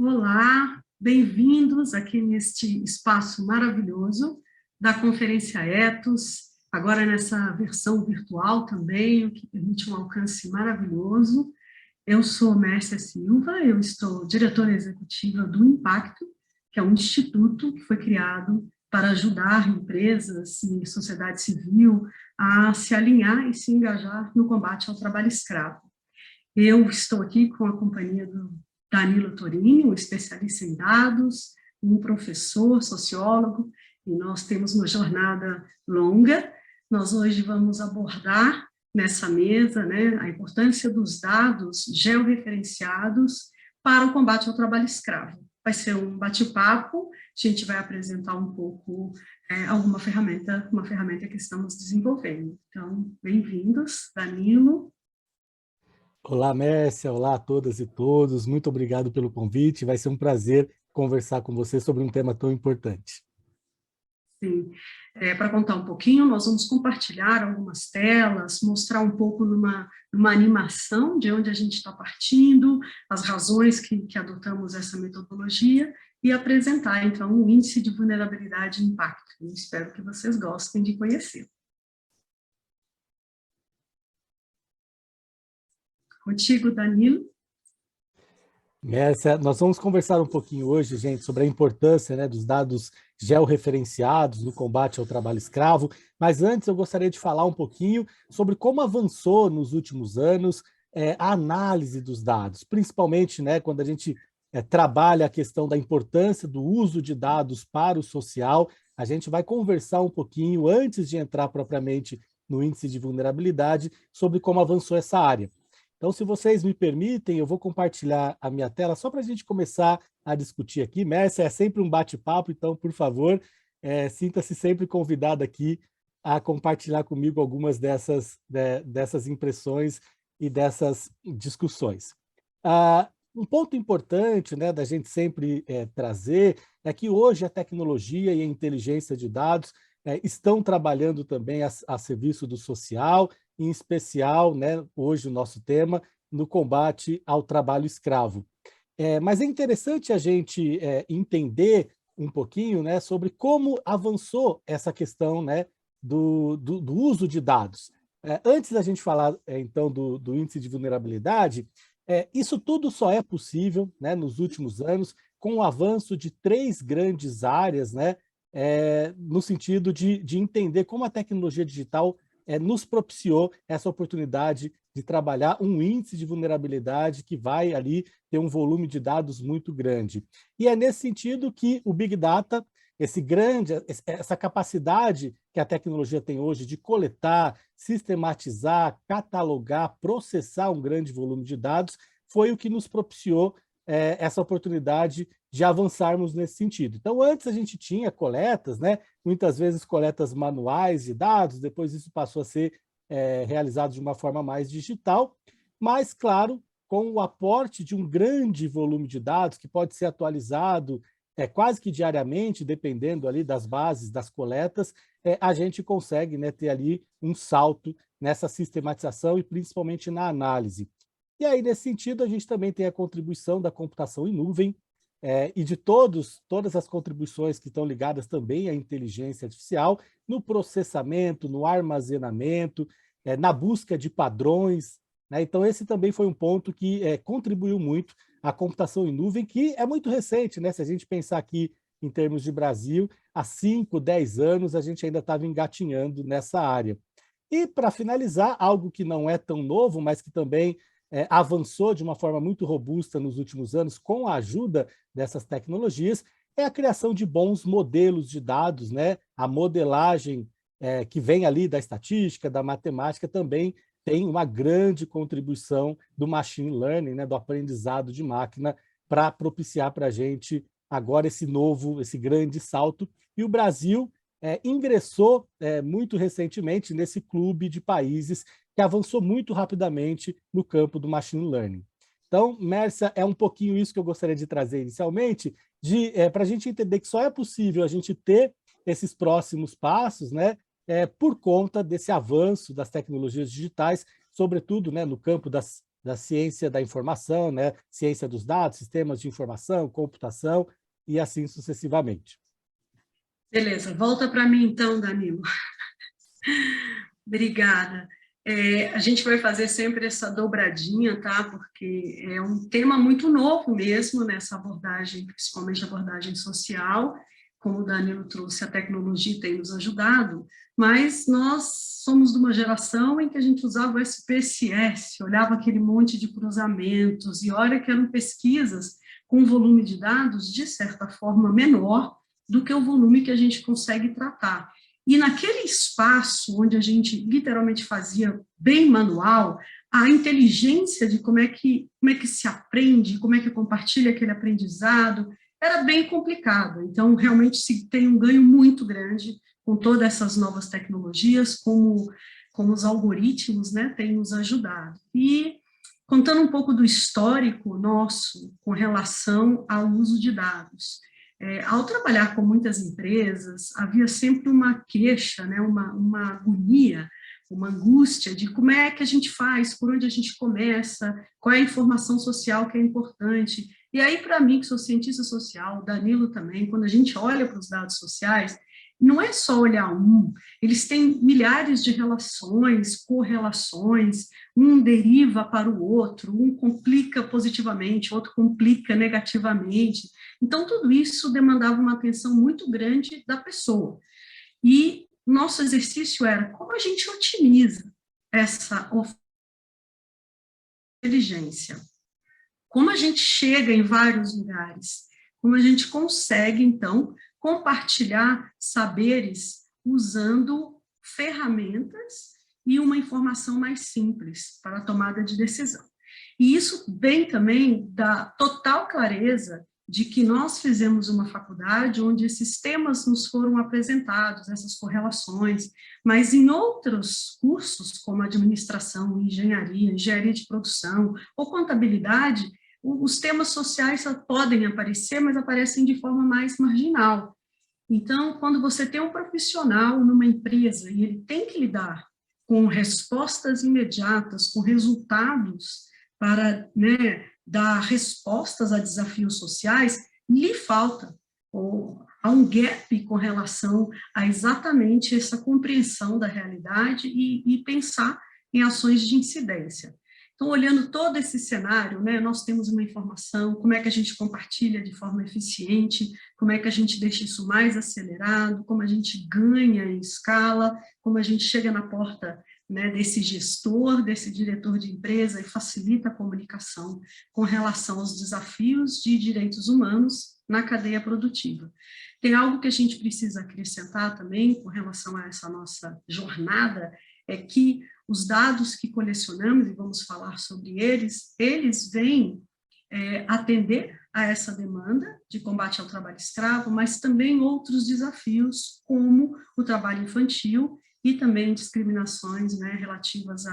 Olá, bem-vindos aqui neste espaço maravilhoso da Conferência Ethos, agora nessa versão virtual também, o que permite um alcance maravilhoso. Eu sou Mércia Silva, eu estou diretora executiva do Impacto, que é um instituto que foi criado para ajudar empresas e sociedade civil a se alinhar e se engajar no combate ao trabalho escravo. Eu estou aqui com a companhia do Danilo Torini, um especialista em dados, um professor, sociólogo, e nós temos uma jornada longa. Nós hoje vamos abordar nessa mesa, né, a importância dos dados georreferenciados para o combate ao trabalho escravo. Vai ser um bate-papo, a gente vai apresentar um pouco uma ferramenta que estamos desenvolvendo. Então, bem-vindos, Danilo. Olá, Mércia, olá a todas e todos, muito obrigado pelo convite, vai ser um prazer conversar com você sobre um tema tão importante. Sim, para contar um pouquinho, nós vamos compartilhar algumas telas, mostrar um pouco numa animação de onde a gente está partindo, as razões que adotamos essa metodologia e apresentar, então, o índice de vulnerabilidade e impacto. Eu espero que vocês gostem de conhecer. Contigo, Danilo. Mércia, nós vamos conversar um pouquinho hoje, gente, sobre a importância, né, dos dados georreferenciados no combate ao trabalho escravo, mas antes eu gostaria de falar um pouquinho sobre como avançou nos últimos anos a análise dos dados, principalmente, né, quando a gente trabalha a questão da importância do uso de dados para o social. A gente vai conversar um pouquinho, antes de entrar propriamente no índice de vulnerabilidade, sobre como avançou essa área. Então, se vocês me permitem, eu vou compartilhar a minha tela só para a gente começar a discutir aqui. Mércia, é sempre um bate-papo, então, por favor, sinta-se sempre convidado aqui a compartilhar comigo algumas dessas impressões e dessas discussões. Um ponto importante, né, da gente sempre trazer é que hoje a tecnologia e a inteligência de dados estão trabalhando também a serviço do social, em especial, né, hoje o nosso tema, no combate ao trabalho escravo. Mas é interessante a gente entender um pouquinho, né, sobre como avançou essa questão, né, do uso de dados. Antes da gente falar, então, do índice de vulnerabilidade, isso tudo só é possível, né, nos últimos anos, com o avanço de 3 grandes áreas, né, no sentido de entender como a tecnologia digital nos propiciou essa oportunidade de trabalhar um índice de vulnerabilidade que vai ali ter um volume de dados muito grande. E é nesse sentido que o Big Data, essa capacidade que a tecnologia tem hoje de coletar, sistematizar, catalogar, processar um grande volume de dados, foi o que nos propiciou essa oportunidade de avançarmos nesse sentido. Então, antes a gente tinha coletas, né? Muitas vezes coletas manuais de dados, depois isso passou a ser realizado de uma forma mais digital, mas, claro, com o aporte de um grande volume de dados, que pode ser atualizado quase que diariamente, dependendo ali das bases, das coletas, a gente consegue, né, ter ali um salto nessa sistematização e principalmente na análise. E aí, nesse sentido, a gente também tem a contribuição da computação em nuvem e de todas as contribuições que estão ligadas também à inteligência artificial, no processamento, no armazenamento, na busca de padrões, né? Então, esse também foi um ponto que contribuiu muito à computação em nuvem, que é muito recente, né? Se a gente pensar aqui em termos de Brasil, há 5, 10 anos a gente ainda estava engatinhando nessa área. E, para finalizar, algo que não é tão novo, mas que também avançou de uma forma muito robusta nos últimos anos com a ajuda dessas tecnologias, é a criação de bons modelos de dados, né? A modelagem que vem ali da estatística, da matemática, também tem uma grande contribuição do machine learning, né? Do aprendizado de máquina, para propiciar para a gente agora esse grande salto. E o Brasil ingressou muito recentemente nesse clube de países que avançou muito rapidamente no campo do machine learning. Então, Mércia, é um pouquinho isso que eu gostaria de trazer inicialmente, para a gente entender que só é possível a gente ter esses próximos passos, né, por conta desse avanço das tecnologias digitais, sobretudo, né, no campo das da ciência da informação, né? Ciência dos dados, sistemas de informação, computação e assim sucessivamente. Beleza, volta para mim então, Danilo. Obrigada. A gente vai fazer sempre essa dobradinha, tá? Porque é um tema muito novo mesmo nessa abordagem, principalmente a abordagem social. Como o Danilo trouxe, a tecnologia tem nos ajudado, mas nós somos de uma geração em que a gente usava o SPSS, olhava aquele monte de cruzamentos, e olha que eram pesquisas com um volume de dados, de certa forma, menor do que o volume que a gente consegue tratar. E naquele espaço onde a gente literalmente fazia bem manual, a inteligência de como é que se aprende, como é que compartilha aquele aprendizado, era bem complicado. Então, realmente, se tem um ganho muito grande com todas essas novas tecnologias, como os algoritmos, né, têm nos ajudado. E contando um pouco do histórico nosso com relação ao uso de dados. Ao trabalhar com muitas empresas, havia sempre uma queixa, né, uma agonia, uma angústia de como é que a gente faz, por onde a gente começa, qual é a informação social que é importante. E aí, para mim, que sou cientista social, Danilo também, quando a gente olha para os dados sociais, não é só olhar eles têm milhares de relações, correlações, um deriva para o outro, um complica positivamente, outro complica negativamente. Então, tudo isso demandava uma atenção muito grande da pessoa. E nosso exercício era como a gente otimiza essa inteligência, como a gente chega em vários lugares, como a gente consegue, então, compartilhar saberes usando ferramentas e uma informação mais simples para a tomada de decisão. E isso vem também da total clareza de que nós fizemos uma faculdade onde esses temas nos foram apresentados, essas correlações, mas em outros cursos, como administração, engenharia de produção ou contabilidade, os temas sociais podem aparecer, mas aparecem de forma mais marginal. Então, quando você tem um profissional numa empresa e ele tem que lidar com respostas imediatas, com resultados para, né, dar respostas a desafios sociais, lhe falta, ou há um gap com relação a exatamente essa compreensão da realidade e pensar em ações de incidência. Então, olhando todo esse cenário, né, nós temos uma informação, como é que a gente compartilha de forma eficiente, como é que a gente deixa isso mais acelerado, como a gente ganha em escala, como a gente chega na porta, né, desse gestor, desse diretor de empresa e facilita a comunicação com relação aos desafios de direitos humanos na cadeia produtiva. Tem algo que a gente precisa acrescentar também com relação a essa nossa jornada, é que os dados que colecionamos, e vamos falar sobre eles vêm atender a essa demanda de combate ao trabalho escravo, mas também outros desafios, como o trabalho infantil e também discriminações, né, relativas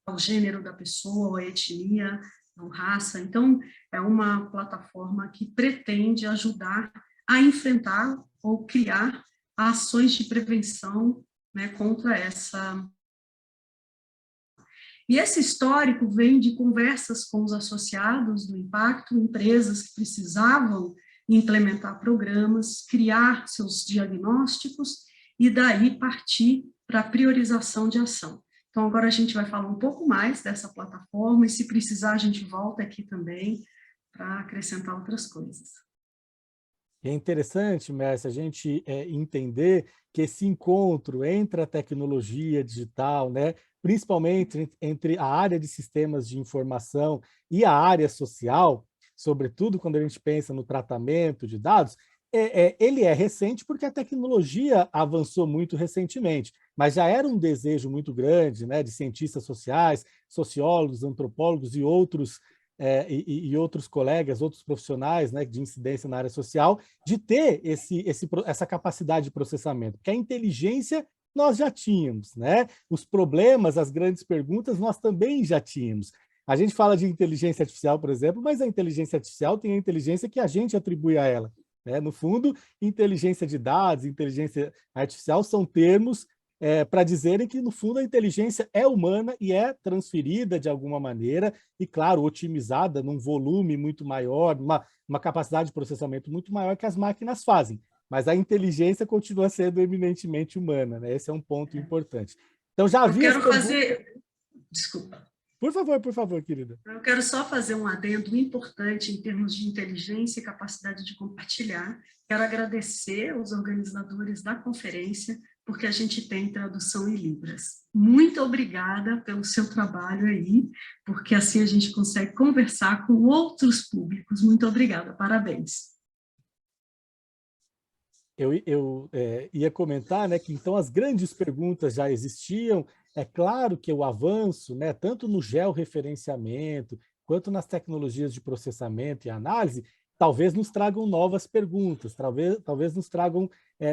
ao gênero da pessoa, à etnia, à raça. Então, é uma plataforma que pretende ajudar a enfrentar ou criar ações de prevenção, né, contra essa. E esse histórico vem de conversas com os associados do impacto, empresas que precisavam implementar programas, criar seus diagnósticos e daí partir para a priorização de ação. Então, agora a gente vai falar um pouco mais dessa plataforma e, se precisar, a gente volta aqui também para acrescentar outras coisas. É interessante, Mércia, a gente entender que esse encontro entre a tecnologia digital, né, principalmente entre a área de sistemas de informação e a área social, sobretudo quando a gente pensa no tratamento de dados, ele é recente porque a tecnologia avançou muito recentemente, mas já era um desejo muito grande, né, de cientistas sociais, sociólogos, antropólogos e outros outros colegas, outros profissionais, né, de incidência na área social, de ter essa capacidade de processamento, porque a inteligência nós já tínhamos, né? Os problemas, as grandes perguntas, nós também já tínhamos. A gente fala de inteligência artificial, por exemplo, mas a inteligência artificial tem a inteligência que a gente atribui a ela, né? No fundo, inteligência de dados, inteligência artificial são termos para dizerem que, no fundo, a inteligência é humana e é transferida de alguma maneira e, claro, otimizada num volume muito maior, uma capacidade de processamento muito maior que as máquinas fazem. Mas a inteligência continua sendo eminentemente humana, né? Esse é um ponto importante. Então, já Eu havia as quero perguntas... fazer... Desculpa. Por favor, querida. Eu quero só fazer um adendo importante em termos de inteligência e capacidade de compartilhar. Quero agradecer aos organizadores da conferência, porque a gente tem tradução em Libras. Muito obrigada pelo seu trabalho aí, porque assim a gente consegue conversar com outros públicos. Muito obrigada, parabéns. Eu ia comentar, né, que então as grandes perguntas já existiam. É claro que o avanço, né, tanto no georreferenciamento, quanto nas tecnologias de processamento e análise, talvez nos tragam novas perguntas, talvez nos tragam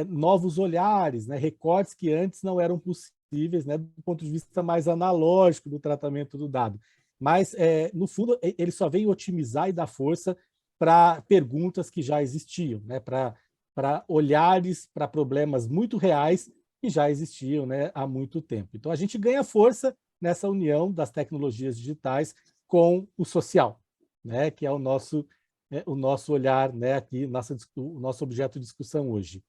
novos olhares, né, recortes que antes não eram possíveis, né, do ponto de vista mais analógico do tratamento do dado. Mas, no fundo, ele só veio otimizar e dar força para perguntas que já existiam, né, para olhares para problemas muito reais que já existiam, né, há muito tempo. Então, a gente ganha força nessa união das tecnologias digitais com o social, né, que é o nosso olhar, né, aqui, o nosso objeto de discussão hoje.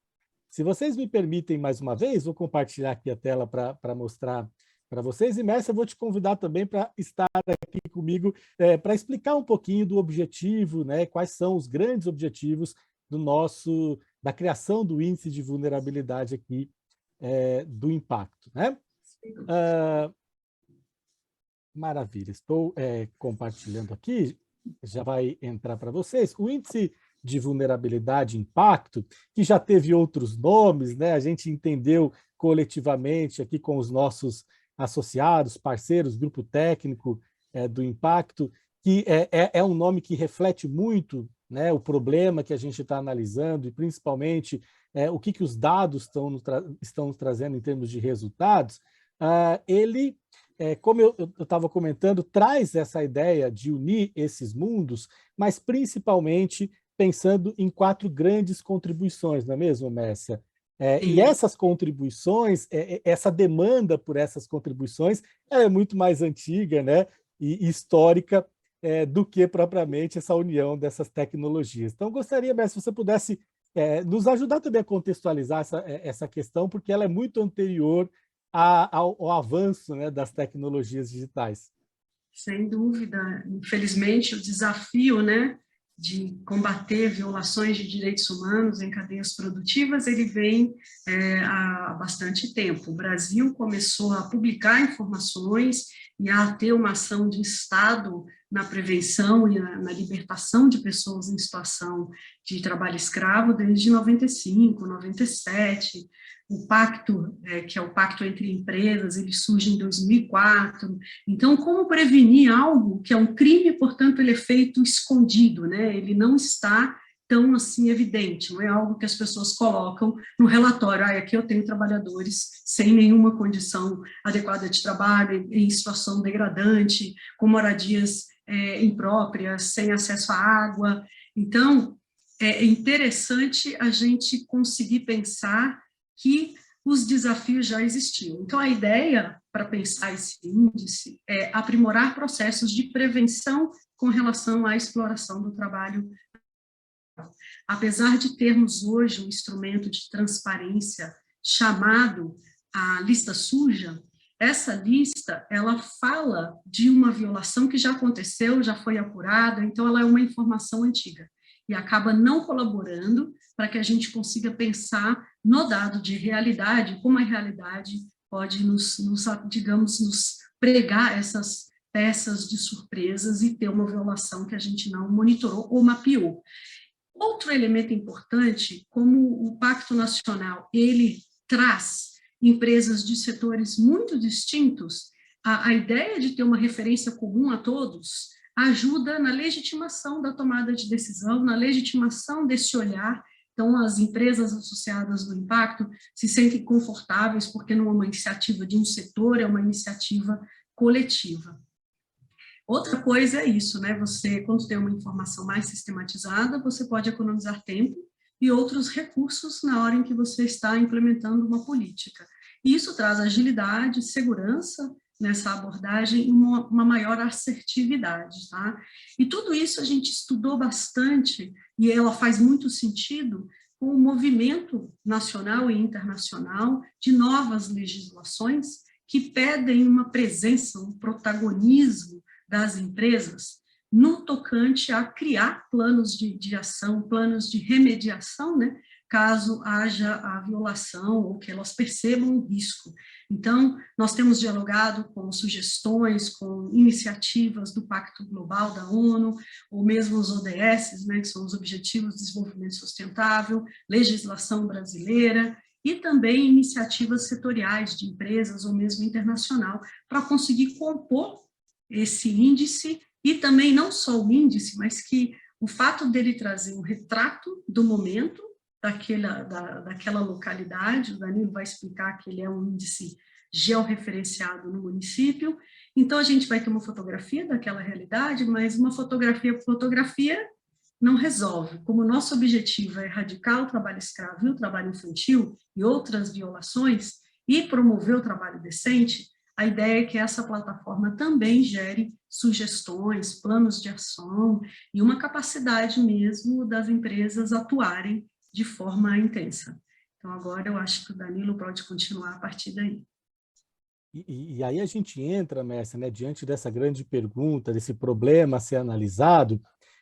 Se vocês me permitem mais uma vez, vou compartilhar aqui a tela para mostrar para vocês. E, Mércia, eu vou te convidar também para estar aqui comigo para explicar um pouquinho do objetivo, né, quais são os grandes objetivos da criação do índice de vulnerabilidade aqui do impacto, né? Maravilha, estou compartilhando aqui, já vai entrar para vocês. O índice de vulnerabilidade e impacto, que já teve outros nomes, né? A gente entendeu coletivamente aqui com os nossos associados, parceiros, grupo técnico do impacto, que é um nome que reflete muito, né, o problema que a gente está analisando e, principalmente, o que os dados estão nos trazendo em termos de resultados. Ele, como eu estava comentando, traz essa ideia de unir esses mundos, mas principalmente pensando em 4 grandes contribuições, não é mesmo, Mércia? E essas contribuições, essa demanda por essas contribuições, ela é muito mais antiga, né, e histórica do que propriamente essa união dessas tecnologias. Então, gostaria, Mércia, se você pudesse nos ajudar também a contextualizar essa questão, porque ela é muito anterior ao avanço, né, das tecnologias digitais. Sem dúvida. Infelizmente, o desafio, né, de combater violações de direitos humanos em cadeias produtivas, ele vem há bastante tempo. O Brasil começou a publicar informações e a ter uma ação de Estado na prevenção e na libertação de pessoas em situação de trabalho escravo desde 95, 97. O pacto, que é o pacto entre empresas, ele surge em 2004. Então, como prevenir algo que é um crime, portanto, ele é feito escondido, né? Ele não está tão assim evidente, não é algo que as pessoas colocam no relatório. Aqui eu tenho trabalhadores sem nenhuma condição adequada de trabalho, em situação degradante, com moradias impróprias, sem acesso à água. Então, é interessante a gente conseguir pensar que os desafios já existiam. Então, a ideia para pensar esse índice é aprimorar processos de prevenção com relação à exploração do trabalho. Apesar de termos hoje um instrumento de transparência chamado a lista suja, essa lista, ela fala de uma violação que já aconteceu, já foi apurada, então ela é uma informação antiga e acaba não colaborando para que a gente consiga pensar no dado de realidade, como a realidade pode digamos, nos pregar essas peças de surpresas e ter uma violação que a gente não monitorou ou mapeou. Outro elemento importante, como o Pacto Nacional, ele traz empresas de setores muito distintos, a ideia de ter uma referência comum a todos ajuda na legitimação da tomada de decisão, na legitimação desse olhar. Então, as empresas associadas do impacto se sentem confortáveis, porque não é uma iniciativa de um setor, é uma iniciativa coletiva. Outra coisa é isso, né? Você, quando tem uma informação mais sistematizada, você pode economizar tempo e outros recursos na hora em que você está implementando uma política. E isso traz agilidade, segurança nessa abordagem e uma maior assertividade, tá? E tudo isso a gente estudou bastante, e ela faz muito sentido com o movimento nacional e internacional de novas legislações que pedem uma presença, um protagonismo das empresas no tocante a criar planos de ação, planos de remediação, né, caso haja a violação ou que elas percebam o risco. Então, nós temos dialogado com sugestões, com iniciativas do Pacto Global da ONU, ou mesmo os ODS, né, que são os Objetivos de Desenvolvimento Sustentável, legislação brasileira, e também iniciativas setoriais de empresas ou mesmo internacional, para conseguir compor esse índice, e também não só o índice, mas que o fato dele trazer um retrato do momento, daquela localidade, o Danilo vai explicar que ele é um índice georreferenciado no município, então a gente vai ter uma fotografia daquela realidade, mas uma fotografia não resolve. Como o nosso objetivo é erradicar o trabalho escravo e o trabalho infantil e outras violações, e promover o trabalho decente, a ideia é que essa plataforma também gere sugestões, planos de ação e uma capacidade mesmo das empresas atuarem de forma intensa. Então, agora eu acho que o Danilo pode continuar a partir daí. E aí a gente entra, Mércia, né, diante dessa grande pergunta, desse problema a ser analisado,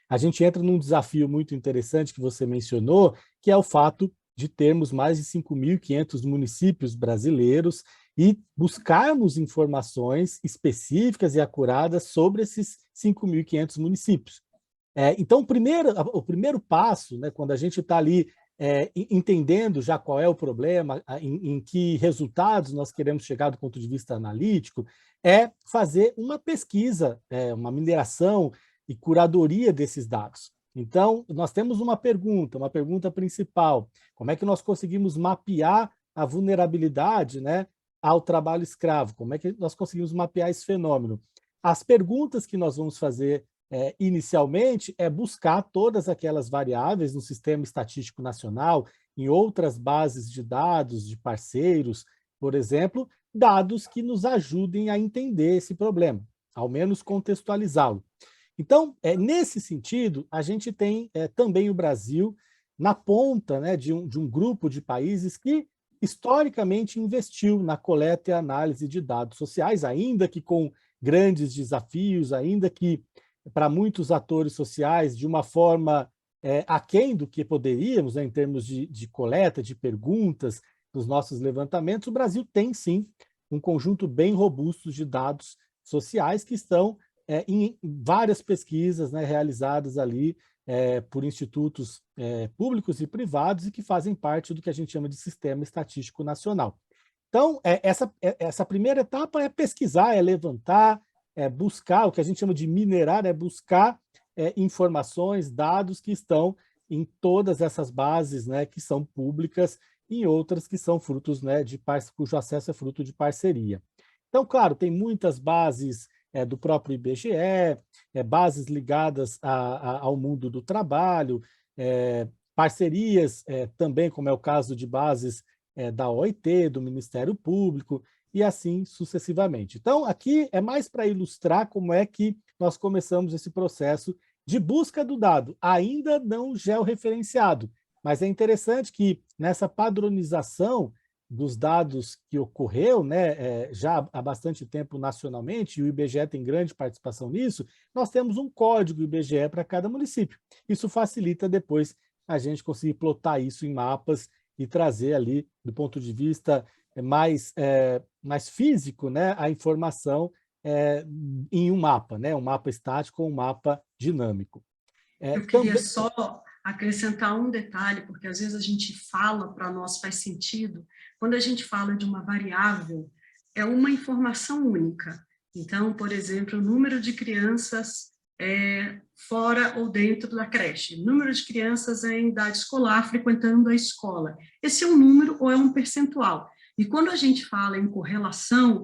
a gente entra num desafio muito interessante que você mencionou, que é o fato de termos mais de 5.500 municípios brasileiros e buscarmos informações específicas e acuradas sobre esses 5.500 municípios. Então, o primeiro passo, né, quando a gente está ali entendendo já qual é o problema, em que resultados nós queremos chegar do ponto de vista analítico, é fazer uma pesquisa, uma mineração e curadoria desses dados. Então, nós temos uma pergunta principal: como é que nós conseguimos mapear a vulnerabilidade, né, ao trabalho escravo? Como é que nós conseguimos mapear esse fenômeno? As perguntas que nós vamos fazer inicialmente é buscar todas aquelas variáveis no Sistema Estatístico Nacional, em outras bases de dados de parceiros, por exemplo, dados que nos ajudem a entender esse problema, ao menos contextualizá-lo. Então, nesse sentido, a gente tem também o Brasil na ponta, né, de um grupo de países que historicamente investiu na coleta e análise de dados sociais, ainda que com grandes desafios, ainda que para muitos atores sociais de uma forma aquém do que poderíamos, né, em termos de coleta, de perguntas, dos nossos levantamentos. O Brasil tem, sim, um conjunto bem robusto de dados sociais que estão em várias pesquisas, né, realizadas ali por institutos públicos e privados e que fazem parte do que a gente chama de Sistema Estatístico Nacional. Então, essa primeira etapa é pesquisar, é levantar, buscar, o que a gente chama de minerar, é buscar informações, dados que estão em todas essas bases, né, que são públicas, e em outras que são frutos, né, cujo acesso é fruto de parceria. Então, claro, tem muitas bases do próprio IBGE, bases ligadas ao mundo do trabalho, parcerias também, como é o caso de bases da OIT, do Ministério Público, e assim sucessivamente. Então, aqui é mais para ilustrar como é que nós começamos esse processo de busca do dado, ainda não georreferenciado, mas é interessante que nessa padronização dos dados que ocorreu, né, já há bastante tempo nacionalmente, e o IBGE tem grande participação nisso, nós temos um código IBGE para cada município. Isso facilita depois a gente conseguir plotar isso em mapas e trazer ali, do ponto de vista mais físico, né, a informação em um mapa, né, um mapa estático ou um mapa dinâmico. Eu queria só acrescentar um detalhe, porque às vezes a gente fala, para nós faz sentido, quando a gente fala de uma variável, é uma informação única. Então, por exemplo, o número de crianças fora ou dentro da creche, número de crianças em idade escolar frequentando a escola. Esse é um número ou é um percentual. E quando a gente fala em correlação,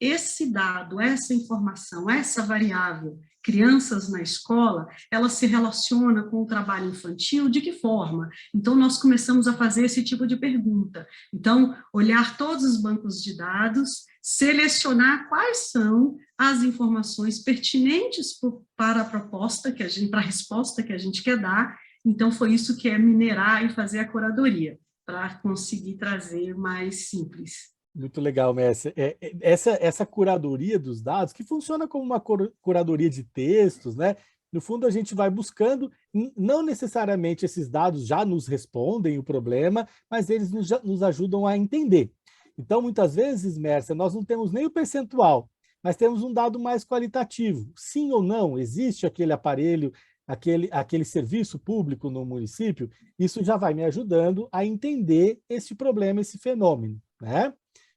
esse dado, essa informação, essa variável, crianças na escola, ela se relaciona com o trabalho infantil de que forma? Então, nós começamos a fazer esse tipo de pergunta. Então, olhar todos os bancos de dados, selecionar quais são as informações pertinentes para a proposta, para a resposta que a gente quer dar. Então, foi isso que é minerar e fazer a curadoria, para conseguir trazer mais simples. Muito legal, Messi. Essa curadoria dos dados, que funciona como uma curadoria de textos, né? No fundo, a gente vai buscando, não necessariamente esses dados já nos respondem o problema, mas eles nos ajudam a entender. Então, muitas vezes, Mércia, nós não temos nem o percentual, mas temos um dado mais qualitativo. Sim ou não, existe aquele aparelho, aquele serviço público no município? Isso já vai me ajudando a entender esse problema, esse fenômeno, né?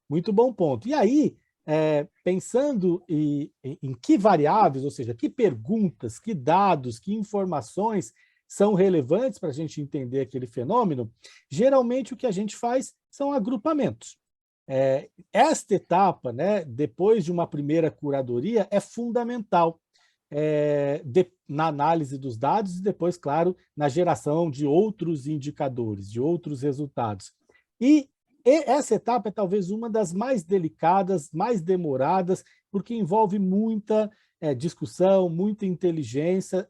Muito bom ponto. E aí, pensando em que variáveis, ou seja, que perguntas, que dados, que informações são relevantes para a gente entender aquele fenômeno, geralmente o que a gente faz são agrupamentos. Esta etapa, né, depois de uma primeira curadoria, é fundamental na análise dos dados e depois, claro, na geração de outros indicadores, de outros resultados. E essa etapa é talvez uma das mais delicadas, mais demoradas, porque envolve muita discussão, muita inteligência,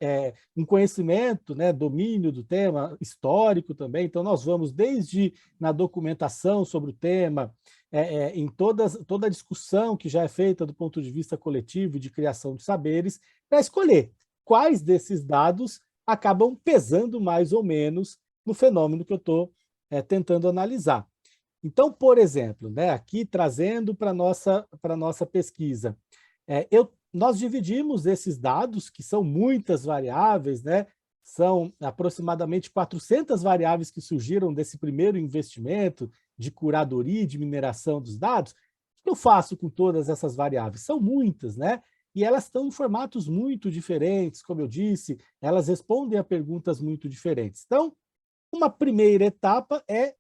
um conhecimento, né, domínio do tema, histórico também. Então, nós vamos desde na documentação sobre o tema, em toda a discussão que já é feita do ponto de vista coletivo e de criação de saberes, para escolher quais desses dados acabam pesando mais ou menos no fenômeno que eu estou tentando analisar. Então, por exemplo, né, aqui trazendo para a nossa pesquisa, nós dividimos esses dados, que são muitas variáveis, né, são aproximadamente 400 variáveis que surgiram desse primeiro investimento de curadoria e de mineração dos dados. O que eu faço com todas essas variáveis? São muitas, né? E elas estão em formatos muito diferentes, como eu disse, elas respondem a perguntas muito diferentes. Então, uma primeira etapa é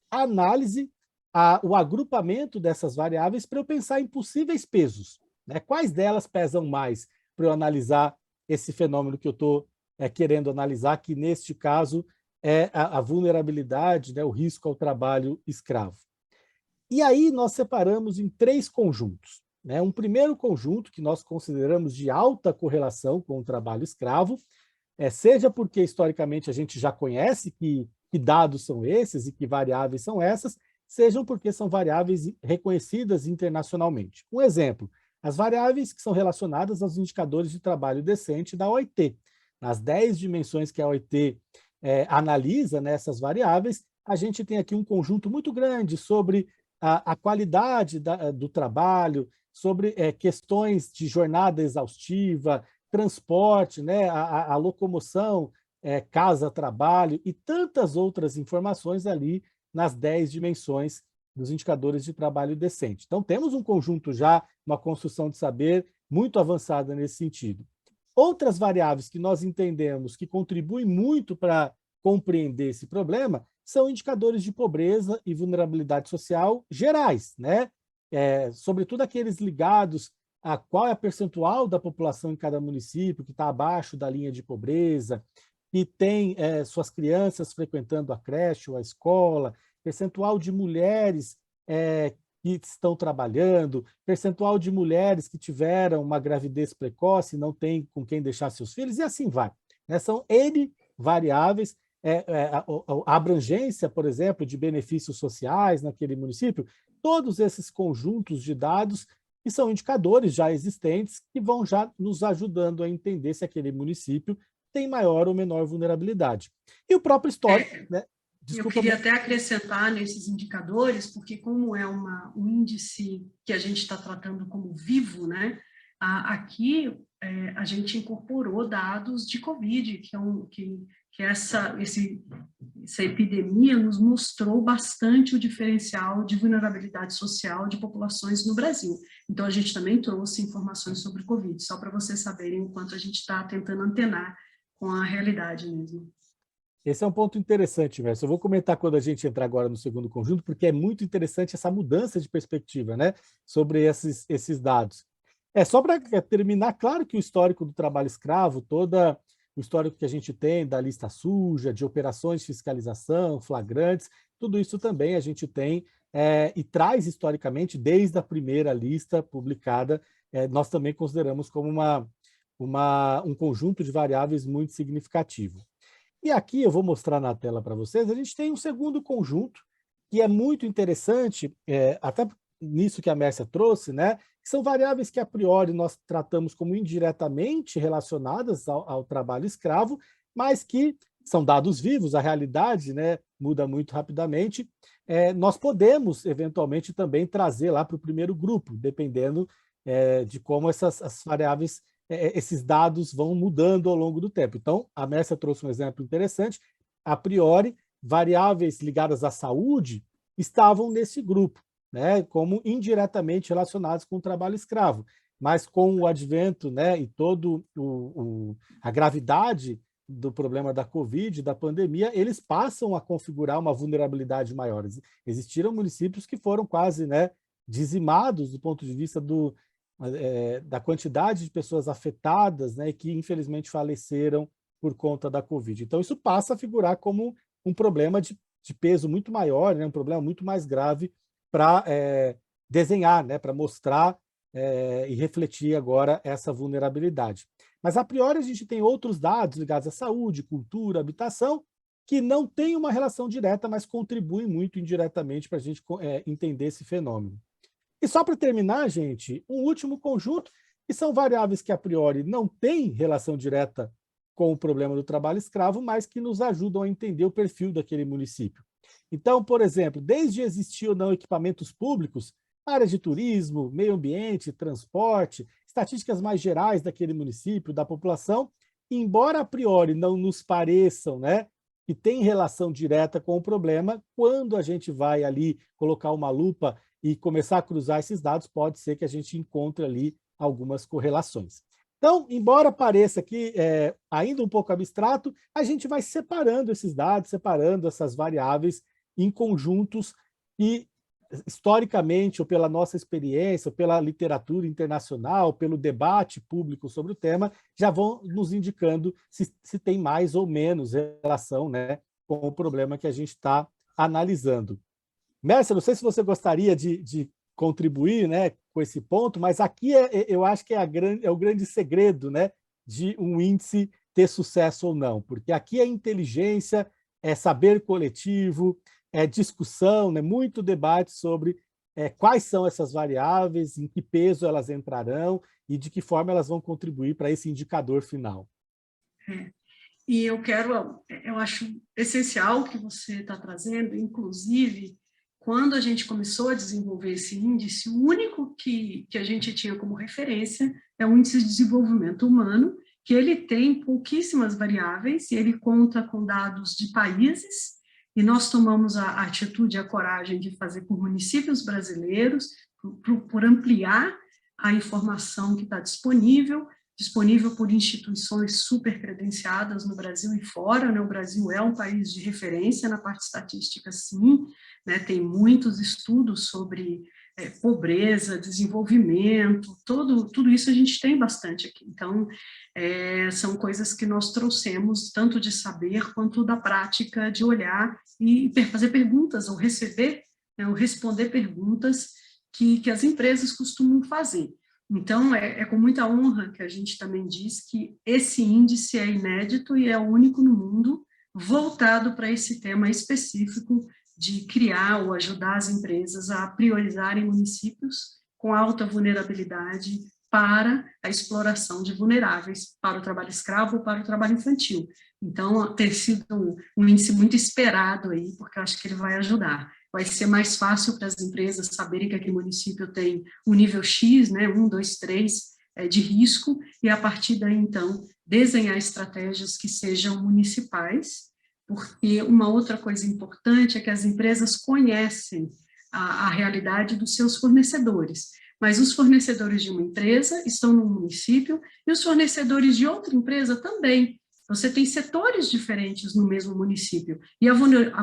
a análise, o agrupamento dessas variáveis para eu pensar em possíveis pesos, né? Quais delas pesam mais para eu analisar esse fenômeno que eu estou querendo analisar, que neste caso é a vulnerabilidade, né, o risco ao trabalho escravo. E aí nós separamos em 3 conjuntos. Né? Um primeiro conjunto que nós consideramos de alta correlação com o trabalho escravo, seja porque historicamente a gente já conhece que dados são esses e que variáveis são essas, sejam porque são variáveis reconhecidas internacionalmente. Um exemplo, as variáveis que são relacionadas aos indicadores de trabalho decente da OIT. Nas 10 dimensões que a OIT analisa nessas variáveis, a gente tem aqui um conjunto muito grande sobre a qualidade do trabalho, sobre questões de jornada exaustiva, transporte, né, a locomoção, casa-trabalho e tantas outras informações ali nas 10 dimensões dos indicadores de trabalho decente. Então, temos um conjunto já, uma construção de saber muito avançada nesse sentido. Outras variáveis que nós entendemos que contribuem muito para compreender esse problema são indicadores de pobreza e vulnerabilidade social gerais, né? Sobretudo aqueles ligados a qual é a percentual da população em cada município que está abaixo da linha de pobreza, que tem suas crianças frequentando a creche ou a escola, percentual de mulheres que estão trabalhando, percentual de mulheres que tiveram uma gravidez precoce e não têm com quem deixar seus filhos, e assim vai. Né? São N variáveis, a abrangência, por exemplo, de benefícios sociais naquele município, todos esses conjuntos de dados que são indicadores já existentes que vão já nos ajudando a entender se aquele município tem maior ou menor vulnerabilidade. E o próprio histórico, né? Desculpa, eu queria até acrescentar nesses indicadores, porque como é um índice que a gente está tratando como vivo, né? Aqui a gente incorporou dados de Covid, que essa epidemia nos mostrou bastante o diferencial de vulnerabilidade social de populações no Brasil. Então, a gente também trouxe informações sobre Covid, só para vocês saberem o quanto a gente está tentando antenar com a realidade mesmo. Esse é um ponto interessante, Mércio. Eu vou comentar quando a gente entrar agora no segundo conjunto, porque é muito interessante essa mudança de perspectiva, né, sobre esses dados. Só para terminar, claro que o histórico do trabalho escravo, todo o histórico que a gente tem da lista suja, de operações de fiscalização, flagrantes, tudo isso também a gente tem e traz historicamente, desde a primeira lista publicada, nós também consideramos como um conjunto de variáveis muito significativo. E aqui eu vou mostrar na tela para vocês, a gente tem um segundo conjunto, que é muito interessante, até nisso que a Mércia trouxe, né, que são variáveis que a priori nós tratamos como indiretamente relacionadas ao trabalho escravo, mas que são dados vivos, a realidade, né, muda muito rapidamente, nós podemos eventualmente também trazer lá para o primeiro grupo, dependendo de como as variáveis esses dados vão mudando ao longo do tempo. Então, a Mércia trouxe um exemplo interessante. A priori, variáveis ligadas à saúde estavam nesse grupo, né, como indiretamente relacionados com o trabalho escravo. Mas com o advento, né, e toda a gravidade do problema da Covid, da pandemia, eles passam a configurar uma vulnerabilidade maior. Existiram municípios que foram quase, né, dizimados do ponto de vista da quantidade de pessoas afetadas, né, que infelizmente faleceram por conta da Covid. Então, isso passa a figurar como um problema de peso muito maior, né, um problema muito mais grave para desenhar, né, para mostrar e refletir agora essa vulnerabilidade. Mas, a priori, a gente tem outros dados ligados à saúde, cultura, habitação, que não têm uma relação direta, mas contribuem muito indiretamente para a gente entender esse fenômeno. E só para terminar, gente, um último conjunto, que são variáveis que a priori não têm relação direta com o problema do trabalho escravo, mas que nos ajudam a entender o perfil daquele município. Então, por exemplo, desde existir ou não equipamentos públicos, áreas de turismo, meio ambiente, transporte, estatísticas mais gerais daquele município, da população, embora a priori não nos pareçam, né, que tem relação direta com o problema, quando a gente vai ali colocar uma lupa e começar a cruzar esses dados, pode ser que a gente encontre ali algumas correlações. Então, embora pareça que ainda um pouco abstrato, a gente vai separando esses dados, separando essas variáveis em conjuntos e, historicamente, ou pela nossa experiência, ou pela literatura internacional, pelo debate público sobre o tema, já vão nos indicando se tem mais ou menos relação, né, com o problema que a gente está analisando. Mércia, não sei se você gostaria de contribuir, né, com esse ponto, mas aqui eu acho que é o grande segredo, né, de um índice ter sucesso ou não, porque aqui é inteligência, é saber coletivo, é discussão, né, muito debate sobre quais são essas variáveis, em que peso elas entrarão e de que forma elas vão contribuir para esse indicador final. E eu acho essencial o que você está trazendo, inclusive, quando a gente começou a desenvolver esse índice, o único que a gente tinha como referência é o Índice de Desenvolvimento Humano, que ele tem pouquíssimas variáveis, e ele conta com dados de países, e nós tomamos a atitude, a coragem de fazer por municípios brasileiros, por ampliar a informação que está disponível por instituições super credenciadas no Brasil e fora, né? O Brasil é um país de referência na parte estatística, sim, né? Tem muitos estudos sobre pobreza, desenvolvimento, tudo isso a gente tem bastante aqui. Então, são coisas que nós trouxemos, tanto de saber quanto da prática de olhar e fazer perguntas, ou receber, né, ou responder perguntas que as empresas costumam fazer. Então, é com muita honra que a gente também diz que esse índice é inédito e é o único no mundo voltado para esse tema específico de criar ou ajudar as empresas a priorizarem municípios com alta vulnerabilidade para a exploração de vulneráveis, para o trabalho escravo ou para o trabalho infantil. Então, ter sido um índice muito esperado aí, porque eu acho que ele vai ajudar. Vai ser mais fácil para as empresas saberem que aquele município tem um nível X, né, 1, 2, 3, de risco, e a partir daí, então, desenhar estratégias que sejam municipais, porque uma outra coisa importante é que as empresas conhecem a realidade dos seus fornecedores, mas os fornecedores de uma empresa estão no município e os fornecedores de outra empresa também. você tem setores diferentes no mesmo município, e a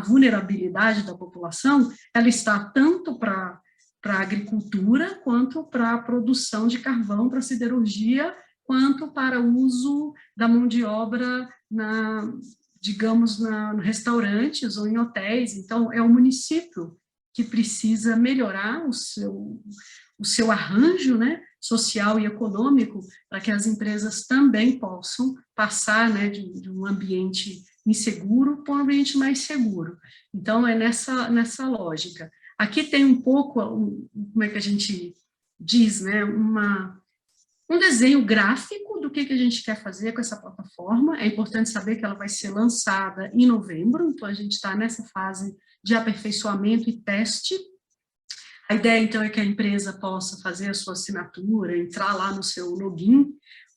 vulnerabilidade da população, ela está tanto para a agricultura, quanto para a produção de carvão, para a siderurgia, quanto para o uso da mão de obra, digamos, em restaurantes ou em hotéis. Então, é o município que precisa melhorar o seu arranjo, né, social e econômico, para que as empresas também possam passar, né, de um ambiente inseguro para um ambiente mais seguro. Então, é nessa lógica. Aqui tem um pouco, como é que a gente diz, né, um desenho gráfico do que a gente quer fazer com essa plataforma. É importante saber que ela vai ser lançada em novembro, então a gente está nessa fase de aperfeiçoamento e teste. A ideia, então, é que a empresa possa fazer a sua assinatura, entrar lá no seu login,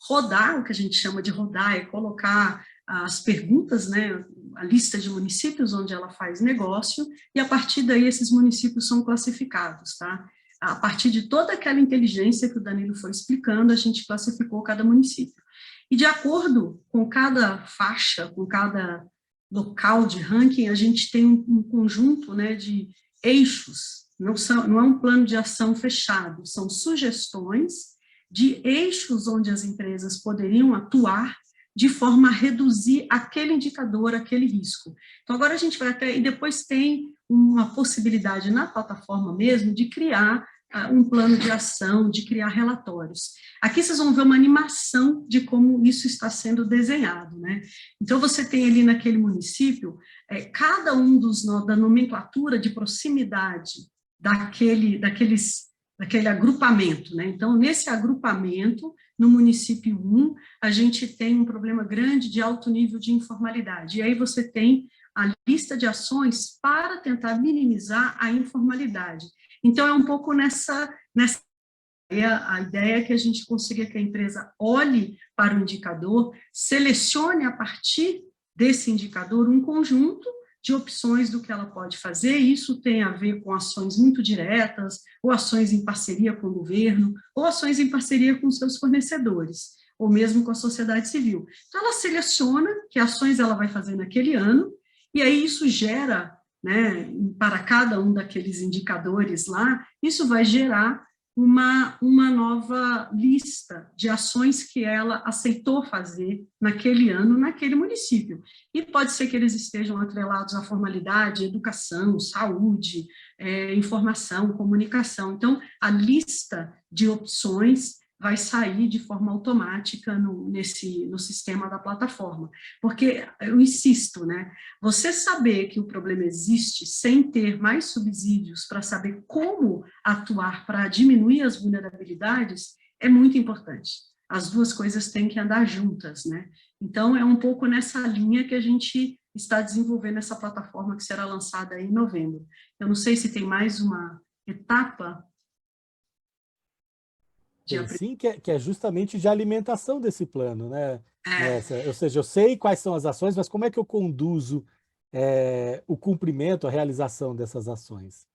rodar, o que a gente chama de rodar, é colocar as perguntas, né, a lista de municípios onde ela faz negócio, e a partir daí esses municípios são classificados, tá? A partir de toda aquela inteligência que o Danilo foi explicando, a gente classificou cada município. E de acordo com cada faixa, com cada local de ranking, a gente tem um conjunto, né, de eixos. Não é um plano de ação fechado, são sugestões de eixos onde as empresas poderiam atuar de forma a reduzir aquele indicador, aquele risco. Então, agora a gente vai até, e depois tem uma possibilidade na plataforma mesmo de criar um plano de ação, de criar relatórios. Aqui vocês vão ver uma animação de como isso está sendo desenhado, né? Então, você tem ali naquele município, cada um da nomenclatura de proximidade daquele agrupamento, né? Então, nesse agrupamento, no município 1, a gente tem um problema grande de alto nível de informalidade, e aí você tem a lista de ações para tentar minimizar a informalidade. Então, é um pouco nessa a ideia é que a gente consiga que a empresa olhe para o indicador, selecione a partir desse indicador um conjunto de opções do que ela pode fazer. Isso tem a ver com ações muito diretas, ou ações em parceria com o governo, ou ações em parceria com seus fornecedores, ou mesmo com a sociedade civil. Então, ela seleciona que ações ela vai fazer naquele ano, e aí isso gera, né, para cada um daqueles indicadores lá, isso vai gerar uma nova lista de ações que ela aceitou fazer naquele ano, naquele município. E pode ser que eles estejam atrelados à formalidade, educação, saúde, informação, comunicação. Então, a lista de opções vai sair de forma automática no sistema da plataforma. Porque, eu insisto, né, você saber que o problema existe sem ter mais subsídios para saber como atuar para diminuir as vulnerabilidades é muito importante. As duas coisas têm que andar juntas, né? Então, é um pouco nessa linha que a gente está desenvolvendo essa plataforma que será lançada em novembro. Eu não sei se tem mais uma etapa. Sim, que é justamente de alimentação desse plano, né? Ou seja, eu sei quais são as ações, mas como é que eu conduzo o cumprimento, a realização dessas ações?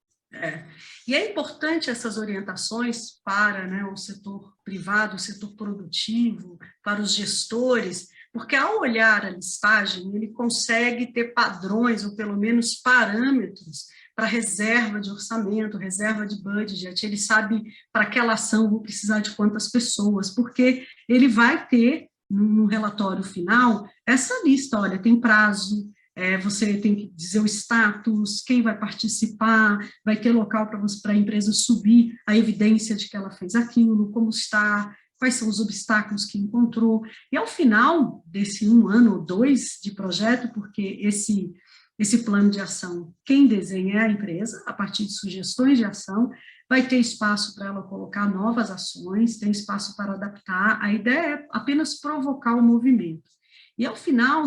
E é importante essas orientações para, né, o setor privado, o setor produtivo, para os gestores, porque ao olhar a listagem, ele consegue ter padrões, ou pelo menos parâmetros, para reserva de orçamento, reserva de budget, ele sabe para aquela ação vou precisar de quantas pessoas, porque ele vai ter, no relatório final, essa lista, olha, tem prazo, você tem que dizer o status, quem vai participar, vai ter local para a empresa subir a evidência de que ela fez aquilo, como está, quais são os obstáculos que encontrou, e ao final desse 1 ano ou 2 de projeto, porque esse plano de ação, quem desenha é a empresa, a partir de sugestões de ação, vai ter espaço para ela colocar novas ações, tem espaço para adaptar, a ideia é apenas provocar o movimento. E ao final,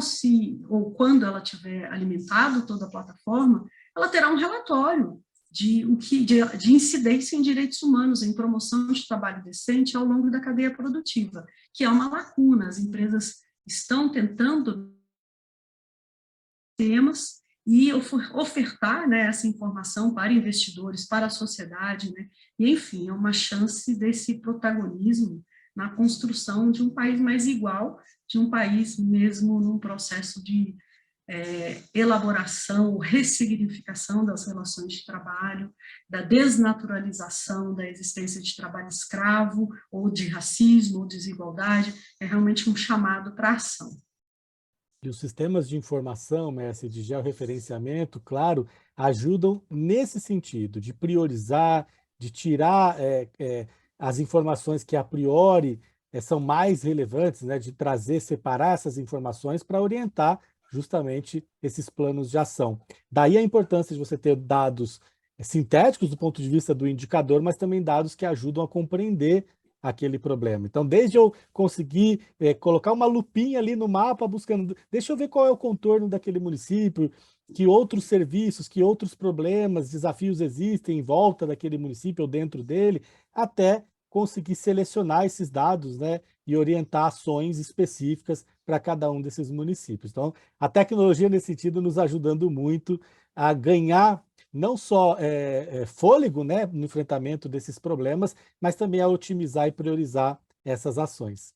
ou quando ela tiver alimentado toda a plataforma, ela terá um relatório de incidência em direitos humanos, em promoção de trabalho decente ao longo da cadeia produtiva, que é uma lacuna. As empresas estão tentando temas e ofertar, né, essa informação para investidores, para a sociedade, né, e, enfim, é uma chance desse protagonismo na construção de um país mais igual, de um país mesmo num processo de elaboração, ressignificação das relações de trabalho, da desnaturalização da existência de trabalho escravo, ou de racismo, ou desigualdade, é realmente um chamado para a ação. E os sistemas de informação, Messi, de georreferenciamento, claro, ajudam nesse sentido, de priorizar, de tirar as informações que a priori são mais relevantes, né, de trazer, separar essas informações para orientar justamente esses planos de ação. Daí a importância de você ter dados sintéticos do ponto de vista do indicador, mas também dados que ajudam a compreender aquele problema. Então, desde eu conseguir colocar uma lupinha ali no mapa, buscando, deixa eu ver qual é o contorno daquele município, que outros serviços, que outros problemas, desafios existem em volta daquele município ou dentro dele, até conseguir selecionar esses dados, né, e orientar ações específicas para cada um desses municípios. Então, a tecnologia, nesse sentido, nos ajudando muito a ganhar não só fôlego, né, no enfrentamento desses problemas, mas também a otimizar e priorizar essas ações.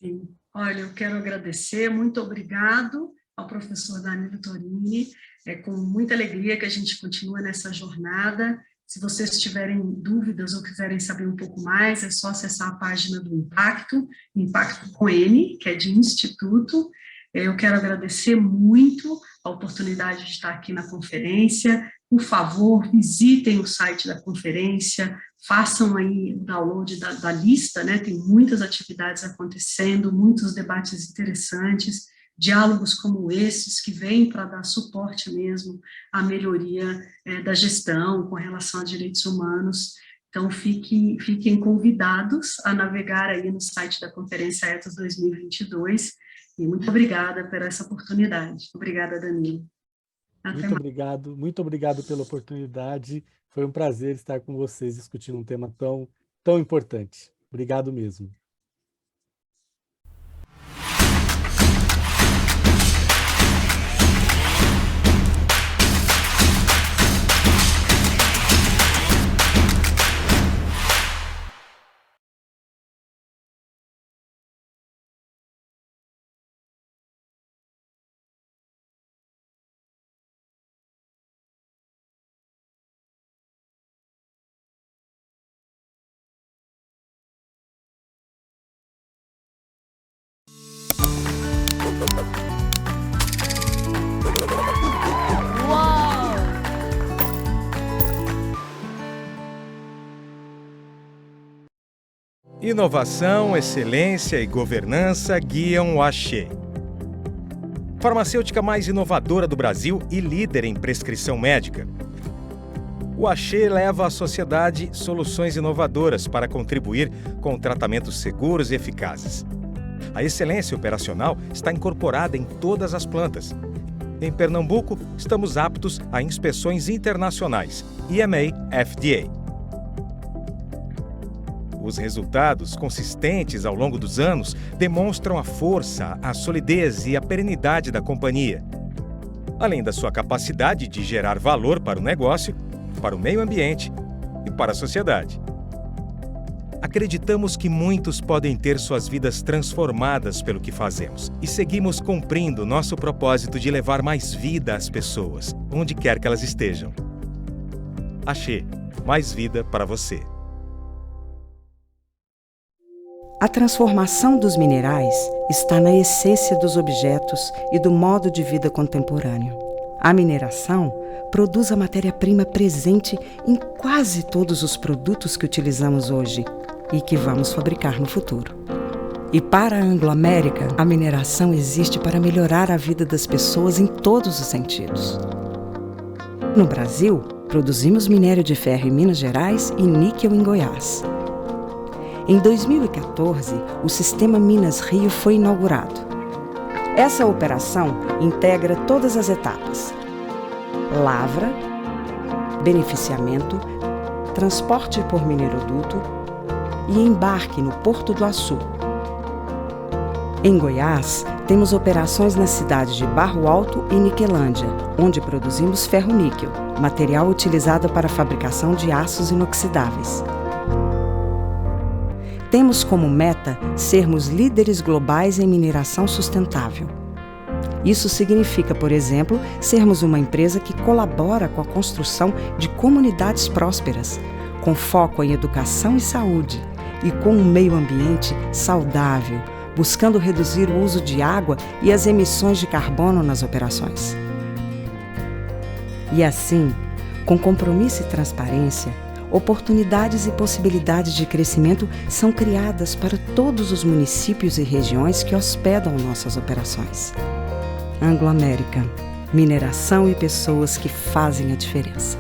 Sim. Olha, eu quero agradecer, muito obrigado ao professor Danilo Torini, é com muita alegria que a gente continua nessa jornada. Se vocês tiverem dúvidas ou quiserem saber um pouco mais, é só acessar a página do Impacto, Impacto com N, que é de Instituto. Eu quero agradecer muito a oportunidade de estar aqui na conferência. Por favor, visitem o site da conferência, façam aí o download da lista, né? Tem muitas atividades acontecendo, muitos debates interessantes, diálogos como esses, que vêm para dar suporte mesmo à melhoria da gestão com relação a direitos humanos. Então, fiquem convidados a navegar aí no site da Conferência Ethos 2022, e muito obrigada por essa oportunidade. Obrigada, Danilo. Muito obrigado pela oportunidade. Foi um prazer estar com vocês discutindo um tema tão importante. Obrigado mesmo. Inovação, excelência e governança guiam o Axê. Farmacêutica mais inovadora do Brasil e líder em prescrição médica. O Axê leva à sociedade soluções inovadoras para contribuir com tratamentos seguros e eficazes. A excelência operacional está incorporada em todas as plantas. Em Pernambuco, estamos aptos a inspeções internacionais, EMA, FDA. Os resultados consistentes ao longo dos anos demonstram a força, a solidez e a perenidade da companhia, além da sua capacidade de gerar valor para o negócio, para o meio ambiente e para a sociedade. Acreditamos que muitos podem ter suas vidas transformadas pelo que fazemos e seguimos cumprindo nosso propósito de levar mais vida às pessoas, onde quer que elas estejam. Axê, mais vida para você. A transformação dos minerais está na essência dos objetos e do modo de vida contemporâneo. A mineração produz a matéria-prima presente em quase todos os produtos que utilizamos hoje e que vamos fabricar no futuro. E para a Anglo-América, a mineração existe para melhorar a vida das pessoas em todos os sentidos. No Brasil, produzimos minério de ferro em Minas Gerais e níquel em Goiás. Em 2014, o Sistema Minas Rio foi inaugurado. Essa operação integra todas as etapas: lavra, beneficiamento, transporte por mineiroduto e embarque no Porto do Açu. Em Goiás, temos operações nas cidades de Barro Alto e Niquelândia, onde produzimos ferro-níquel, material utilizado para a fabricação de aços inoxidáveis. Temos como meta sermos líderes globais em mineração sustentável. Isso significa, por exemplo, sermos uma empresa que colabora com a construção de comunidades prósperas, com foco em educação e saúde, e com um meio ambiente saudável, buscando reduzir o uso de água e as emissões de carbono nas operações. E assim, com compromisso e transparência, oportunidades e possibilidades de crescimento são criadas para todos os municípios e regiões que hospedam nossas operações. Anglo American, mineração e pessoas que fazem a diferença.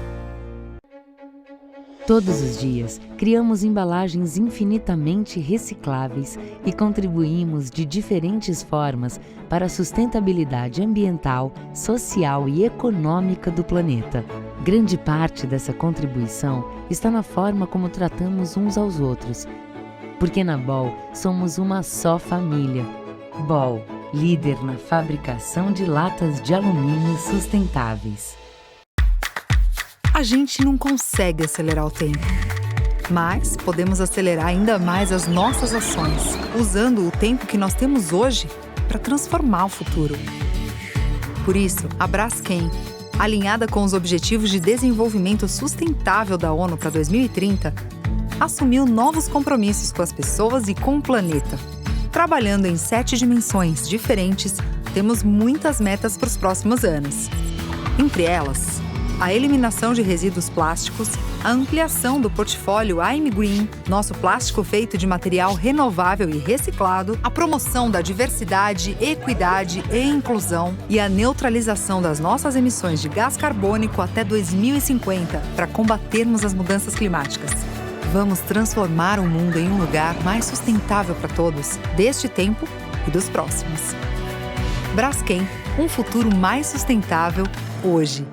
Todos os dias, criamos embalagens infinitamente recicláveis e contribuímos de diferentes formas para a sustentabilidade ambiental, social e econômica do planeta. Grande parte dessa contribuição está na forma como tratamos uns aos outros, porque na Ball somos uma só família. Ball, líder na fabricação de latas de alumínio sustentáveis. A gente não consegue acelerar o tempo, mas podemos acelerar ainda mais as nossas ações, usando o tempo que nós temos hoje para transformar o futuro. Por isso, a Braskem, alinhada com os Objetivos de Desenvolvimento Sustentável da ONU para 2030, assumiu novos compromissos com as pessoas e com o planeta. Trabalhando em 7 dimensões diferentes, temos muitas metas para os próximos anos. Entre elas, a eliminação de resíduos plásticos, a ampliação do portfólio I'm Green, nosso plástico feito de material renovável e reciclado, a promoção da diversidade, equidade e inclusão e a neutralização das nossas emissões de gás carbônico até 2050 para combatermos as mudanças climáticas. Vamos transformar o mundo em um lugar mais sustentável para todos, deste tempo e dos próximos. Braskem, um futuro mais sustentável hoje.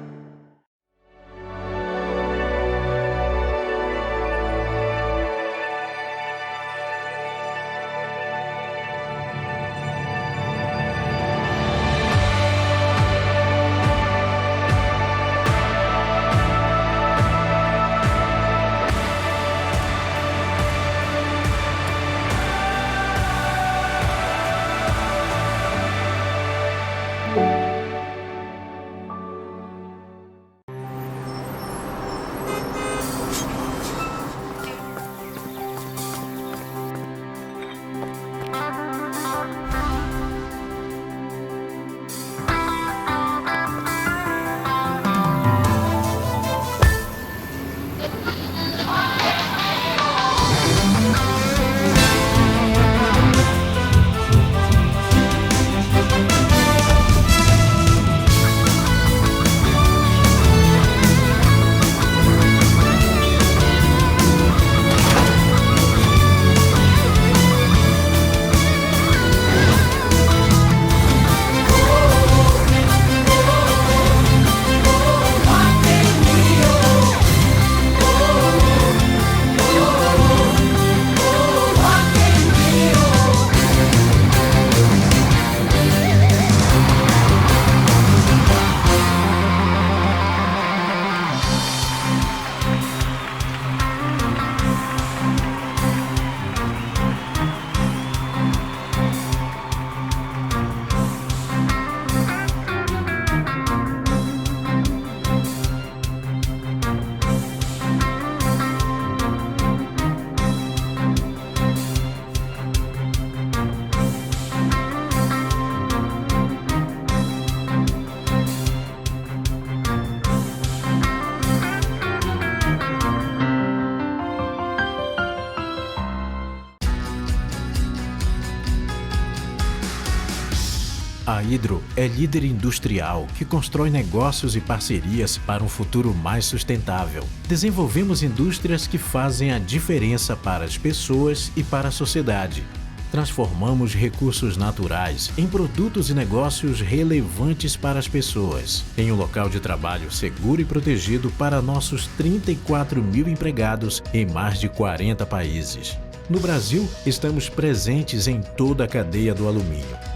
A Hydro é líder industrial que constrói negócios e parcerias para um futuro mais sustentável. Desenvolvemos indústrias que fazem a diferença para as pessoas e para a sociedade. Transformamos recursos naturais em produtos e negócios relevantes para as pessoas, em um local de trabalho seguro e protegido para nossos 34 mil empregados em mais de 40 países. No Brasil, estamos presentes em toda a cadeia do alumínio.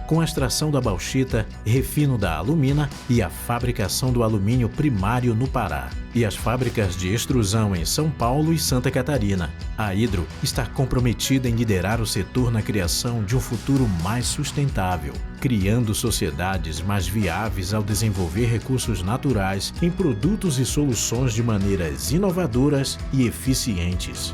com a extração da bauxita, refino da alumina e a fabricação do alumínio primário no Pará. E as fábricas de extrusão em São Paulo e Santa Catarina. A Hydro está comprometida em liderar o setor na criação de um futuro mais sustentável, criando sociedades mais viáveis ao desenvolver recursos naturais em produtos e soluções de maneiras inovadoras e eficientes.